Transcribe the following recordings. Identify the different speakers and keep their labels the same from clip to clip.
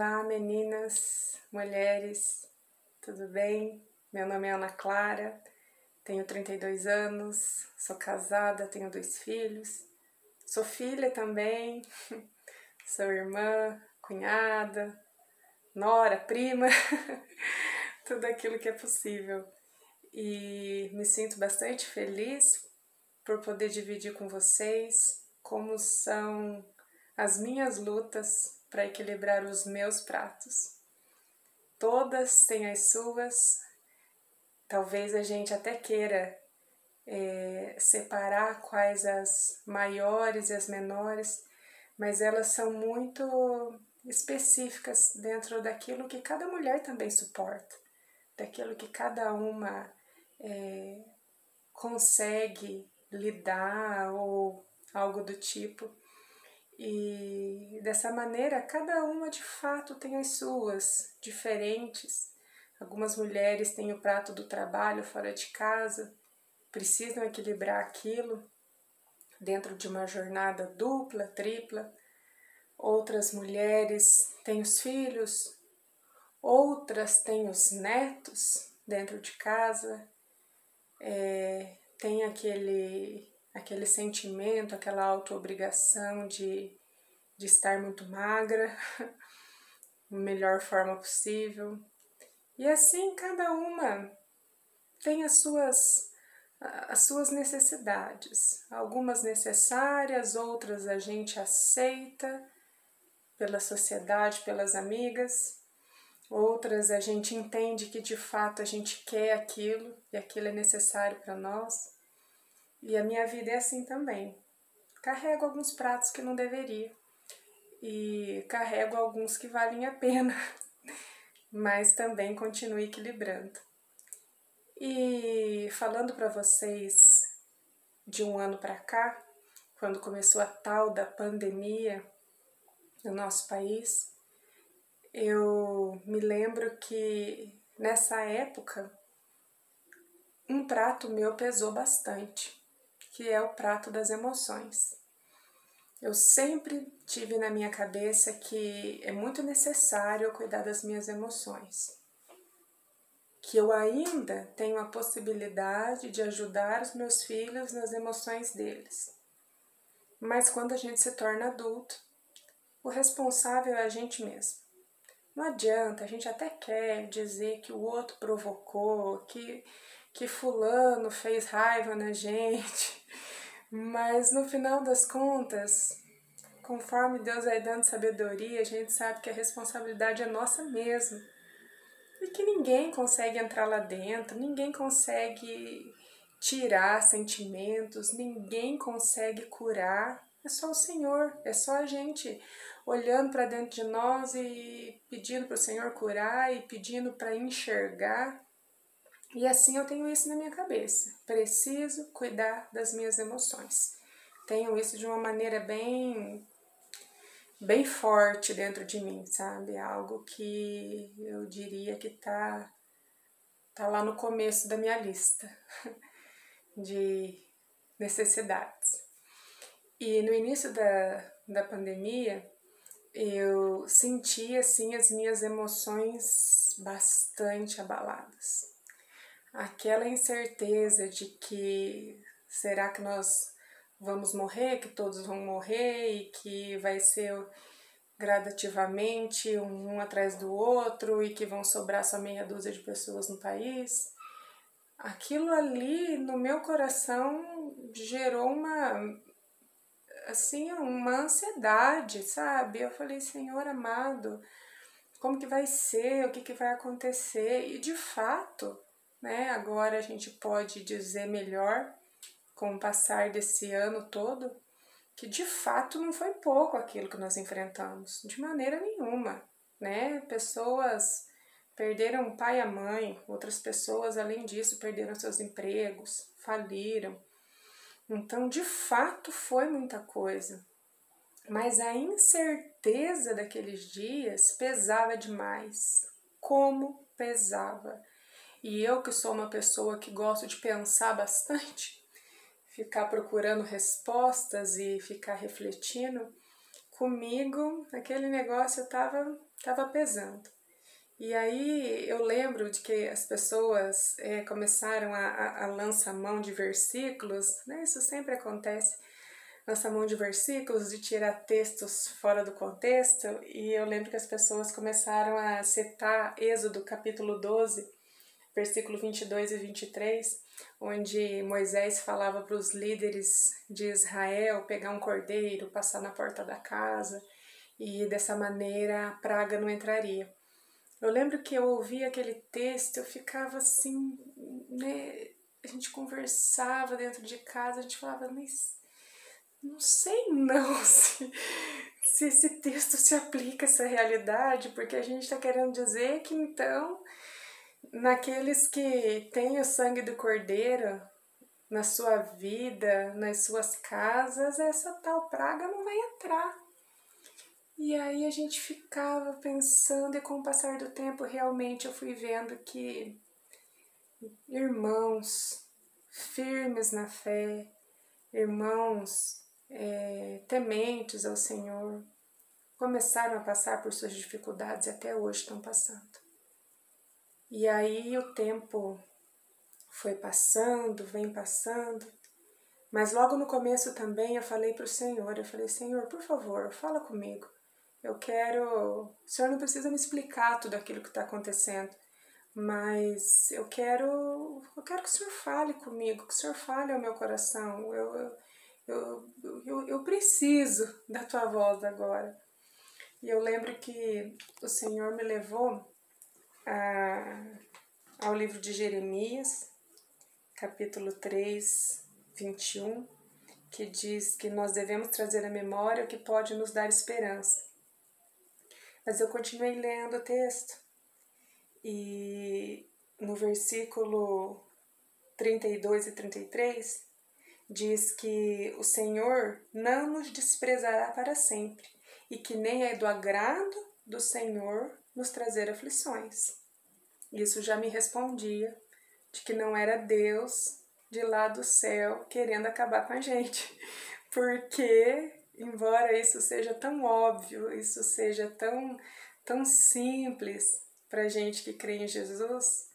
Speaker 1: Olá, meninas, mulheres, tudo bem? Meu nome é Ana Clara, tenho 32 anos, sou casada, tenho 2 filhos, sou filha também, sou irmã, cunhada, nora, prima, tudo aquilo que é possível. E me sinto bastante feliz por poder dividir com vocês como são as minhas lutas para equilibrar os meus pratos. Todas têm as suas, talvez a gente até queira separar quais as maiores e as menores, mas elas são muito específicas dentro daquilo que cada mulher também suporta, daquilo que cada uma consegue lidar ou algo do tipo. E dessa maneira, cada uma de fato tem as suas, diferentes. Algumas mulheres têm o prato do trabalho fora de casa, precisam equilibrar aquilo dentro de uma jornada dupla, tripla. Outras mulheres têm os filhos, outras têm os netos dentro de casa, tem aquele sentimento, aquela auto-obrigação de estar muito magra, da melhor forma possível. E assim cada uma tem as suas necessidades, algumas necessárias, outras a gente aceita pela sociedade, pelas amigas, outras a gente entende que de fato a gente quer aquilo e aquilo é necessário para nós. E a minha vida é assim também. Carrego alguns pratos que não deveria e carrego alguns que valem a pena, mas também continuo equilibrando. E falando para vocês de um ano para cá, quando começou a tal da pandemia no nosso país, eu me lembro que nessa época um prato meu pesou bastante, que é o prato das emoções. Eu sempre tive na minha cabeça que é muito necessário eu cuidar das minhas emoções, que eu ainda tenho a possibilidade de ajudar os meus filhos nas emoções deles. Mas quando a gente se torna adulto, o responsável é a gente mesmo. Não adianta, a gente até quer dizer que o outro provocou, que fulano fez raiva na gente, mas no final das contas, conforme Deus vai dando sabedoria, a gente sabe que a responsabilidade é nossa mesmo. E que ninguém consegue entrar lá dentro, ninguém consegue tirar sentimentos, ninguém consegue curar. É só o Senhor, é só a gente olhando para dentro de nós e pedindo para o Senhor curar e pedindo para enxergar. E assim eu tenho isso na minha cabeça. Preciso cuidar das minhas emoções. Tenho isso de uma maneira bem forte dentro de mim, sabe? Algo que eu diria que tá lá no começo da minha lista de necessidades. E no início da pandemia, eu senti assim as minhas emoções bastante abaladas. Aquela incerteza de que será que nós vamos morrer, que todos vão morrer e que vai ser gradativamente um atrás do outro e que vão sobrar só meia dúzia de pessoas no país. Aquilo ali no meu coração gerou uma ansiedade, sabe? Eu falei, Senhor amado, como que vai ser? O que vai acontecer? E de fato, né, agora a gente pode dizer melhor, com o passar desse ano todo, que de fato não foi pouco aquilo que nós enfrentamos, de maneira nenhuma, né? Pessoas perderam o pai e a mãe, outras pessoas, além disso, perderam seus empregos, faliram. Então, de fato, foi muita coisa. Mas a incerteza daqueles dias pesava demais. Como pesava! E eu, que sou uma pessoa que gosto de pensar bastante, ficar procurando respostas e ficar refletindo, comigo aquele negócio tava pesando. E aí eu lembro de que as pessoas começaram a lançar mão de versículos, né? Isso sempre acontece, lançar mão de versículos, de tirar textos fora do contexto, e eu lembro que as pessoas começaram a citar Êxodo capítulo 12, versículo 22 e 23, onde Moisés falava para os líderes de Israel pegar um cordeiro, passar na porta da casa, e dessa maneira a praga não entraria. Eu lembro que eu ouvia aquele texto, eu ficava assim, né? A gente conversava dentro de casa, a gente falava, mas não sei não se esse texto se aplica a essa realidade, porque a gente está querendo dizer que então, naqueles que têm o sangue do Cordeiro na sua vida, nas suas casas, essa tal praga não vai entrar. E aí a gente ficava pensando, e com o passar do tempo realmente eu fui vendo que irmãos firmes na fé, irmãos tementes ao Senhor, começaram a passar por suas dificuldades e até hoje estão passando. E aí o tempo foi passando, vem passando, mas logo no começo também eu falei para o Senhor, eu falei, Senhor, por favor, fala comigo. Eu quero... O Senhor não precisa me explicar tudo aquilo que está acontecendo, mas eu quero que o Senhor fale comigo, que o Senhor fale ao meu coração. Eu preciso da tua voz agora. E eu lembro que o Senhor me levou ao livro de Jeremias, capítulo 3, 21, que diz que nós devemos trazer à memória o que pode nos dar esperança. Mas eu continuei lendo o texto e no versículo 32 e 33 diz que o Senhor não nos desprezará para sempre e que nem é do agrado do Senhor nos trazer aflições. Isso já me respondia de que não era Deus de lá do céu querendo acabar com a gente, porque embora isso seja tão óbvio, isso seja tão simples para gente que crê em Jesus,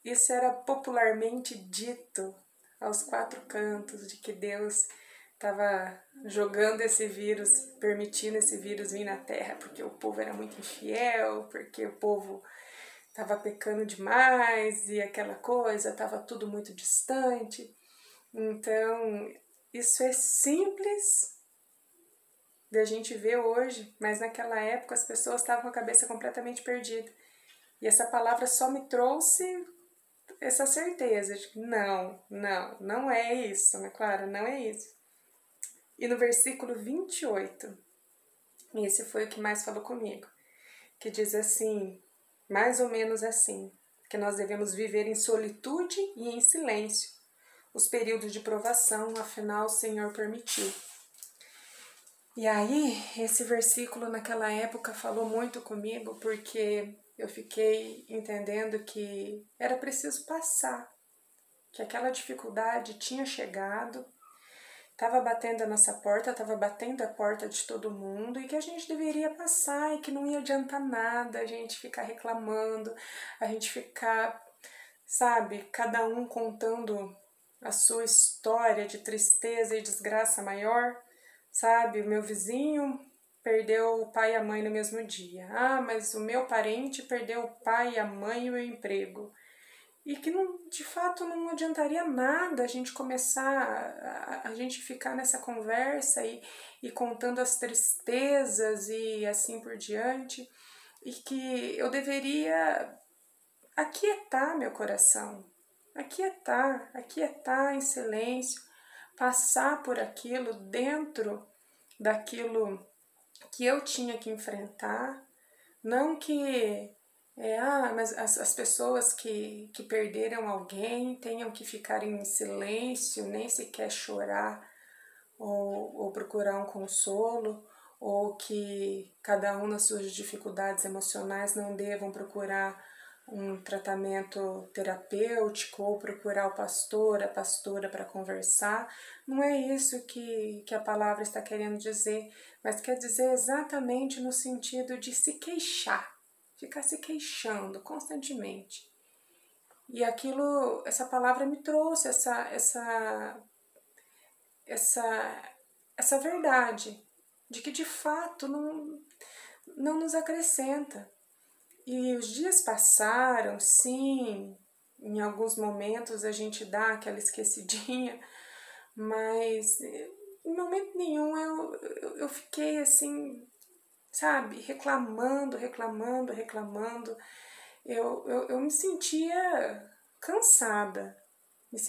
Speaker 1: isso era popularmente dito aos quatro cantos, de que Deus estava jogando esse vírus, permitindo esse vírus vir na Terra, porque o povo era muito infiel, porque o povo estava pecando demais e aquela coisa, estava tudo muito distante. Então, isso é simples de a gente ver hoje, mas naquela época as pessoas estavam com a cabeça completamente perdida. E essa palavra só me trouxe essa certeza de que não é isso, né, Clara? Não é isso. E no versículo 28, esse foi o que mais falou comigo, que diz assim, mais ou menos assim, que nós devemos viver em solitude e em silêncio os períodos de provação, afinal o Senhor permitiu. E aí, esse versículo naquela época falou muito comigo, porque eu fiquei entendendo que era preciso passar, que aquela dificuldade tinha chegado, estava batendo a nossa porta, estava batendo a porta de todo mundo e que a gente deveria passar e que não ia adiantar nada a gente ficar reclamando, a gente ficar, sabe, cada um contando a sua história de tristeza e desgraça maior, sabe, o meu vizinho perdeu o pai e a mãe no mesmo dia. Ah, mas o meu parente perdeu o pai, a mãe e o emprego. E que não, de fato não adiantaria nada a gente começar, a gente ficar nessa conversa e contando as tristezas e assim por diante. E que eu deveria aquietar meu coração, aquietar em silêncio, passar por aquilo, dentro daquilo que eu tinha que enfrentar, não que mas as pessoas que perderam alguém tenham que ficar em silêncio, nem sequer chorar ou procurar um consolo, ou que cada um nas suas dificuldades emocionais não devam procurar um tratamento terapêutico ou procurar o pastor, a pastora para conversar. Não é isso que a palavra está querendo dizer, mas quer dizer exatamente no sentido de se queixar, ficar se queixando constantemente. E essa palavra me trouxe essa verdade de que de fato não nos acrescenta. E os dias passaram, sim, em alguns momentos a gente dá aquela esquecidinha, mas em momento nenhum eu fiquei assim, sabe, reclamando. Eu me sentia cansada, me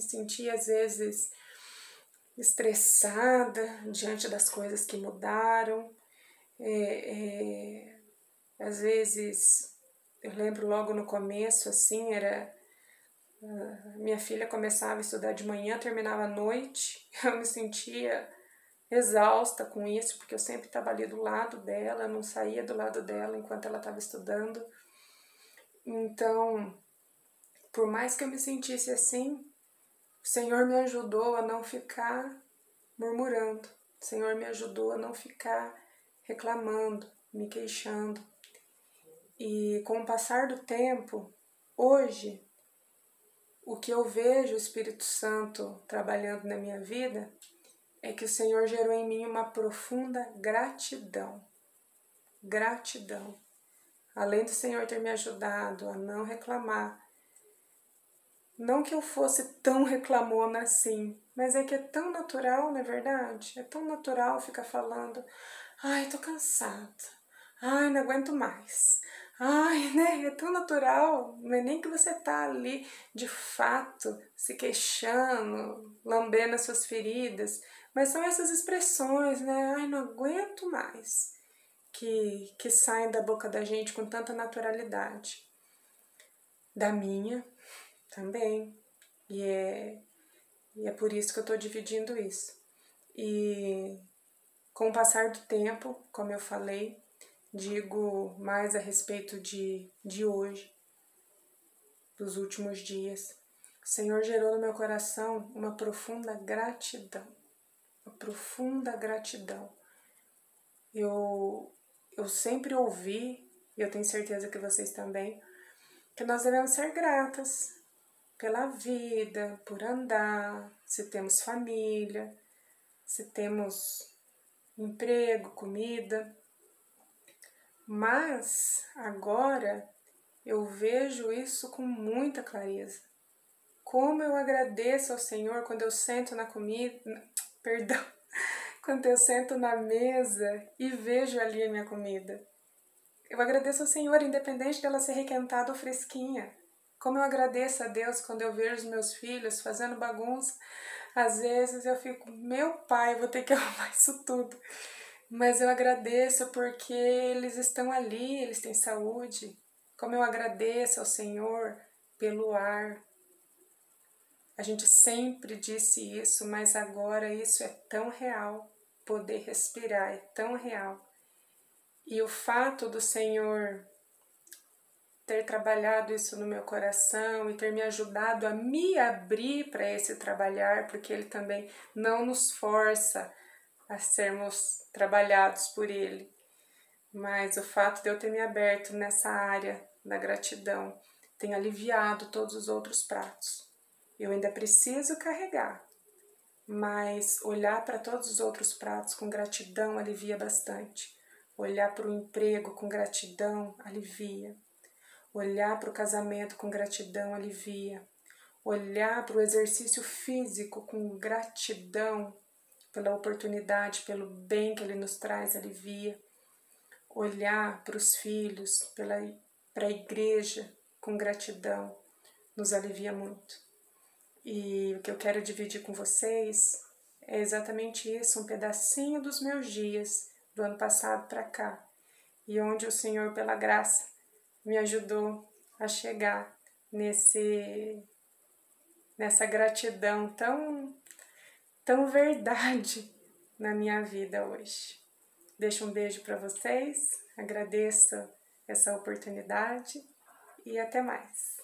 Speaker 1: sentia às vezes estressada diante das coisas que mudaram. Às vezes, eu lembro logo no começo, assim, minha filha começava a estudar de manhã, terminava à noite, eu me sentia exausta com isso, porque eu sempre estava ali do lado dela, não saía do lado dela enquanto ela estava estudando. Então, por mais que eu me sentisse assim, o Senhor me ajudou a não ficar murmurando, o Senhor me ajudou a não ficar reclamando, me queixando. E com o passar do tempo, hoje, o que eu vejo o Espírito Santo trabalhando na minha vida é que o Senhor gerou em mim uma profunda gratidão. Gratidão. Além do Senhor ter me ajudado a não reclamar, não que eu fosse tão reclamona assim, mas é que é tão natural, não é verdade? É tão natural ficar falando, ai, tô cansada, ai, não aguento mais. Ai, né? É tão natural, não é nem que você tá ali de fato se queixando, lambendo as suas feridas, mas são essas expressões, né? Ai, não aguento mais, que saem da boca da gente com tanta naturalidade. Da minha também. E é por isso que eu tô dividindo isso. E com o passar do tempo, como eu falei, digo mais a respeito de hoje, dos últimos dias. O Senhor gerou no meu coração uma profunda gratidão. Uma profunda gratidão. Eu sempre ouvi, e eu tenho certeza que vocês também, que nós devemos ser gratas pela vida, por andar, se temos família, se temos emprego, comida. Mas agora eu vejo isso com muita clareza. Como eu agradeço ao Senhor quando eu sento na comida, perdão, quando eu sento na mesa e vejo ali a minha comida. Eu agradeço ao Senhor, independente dela ser requentada ou fresquinha. Como eu agradeço a Deus quando eu vejo os meus filhos fazendo bagunça. Às vezes eu fico, meu pai, vou ter que arrumar isso tudo. Mas eu agradeço porque eles estão ali, eles têm saúde. Como eu agradeço ao Senhor pelo ar. A gente sempre disse isso, mas agora isso é tão real. Poder respirar é tão real. E o fato do Senhor ter trabalhado isso no meu coração e ter me ajudado a me abrir para esse trabalhar, porque Ele também não nos força a sermos trabalhados por Ele. Mas o fato de eu ter me aberto nessa área da gratidão tem aliviado todos os outros pratos. Eu ainda preciso carregar, mas olhar para todos os outros pratos com gratidão alivia bastante. Olhar para o emprego com gratidão alivia. Olhar para o casamento com gratidão alivia. Olhar para o exercício físico com gratidão pela oportunidade, pelo bem que ele nos traz, alivia. Olhar para os filhos, para a igreja com gratidão, nos alivia muito. E o que eu quero dividir com vocês é exatamente isso, um pedacinho dos meus dias, do ano passado para cá, e onde o Senhor, pela graça, me ajudou a chegar nessa gratidão tão verdade na minha vida hoje. Deixo um beijo para vocês, agradeço essa oportunidade e até mais.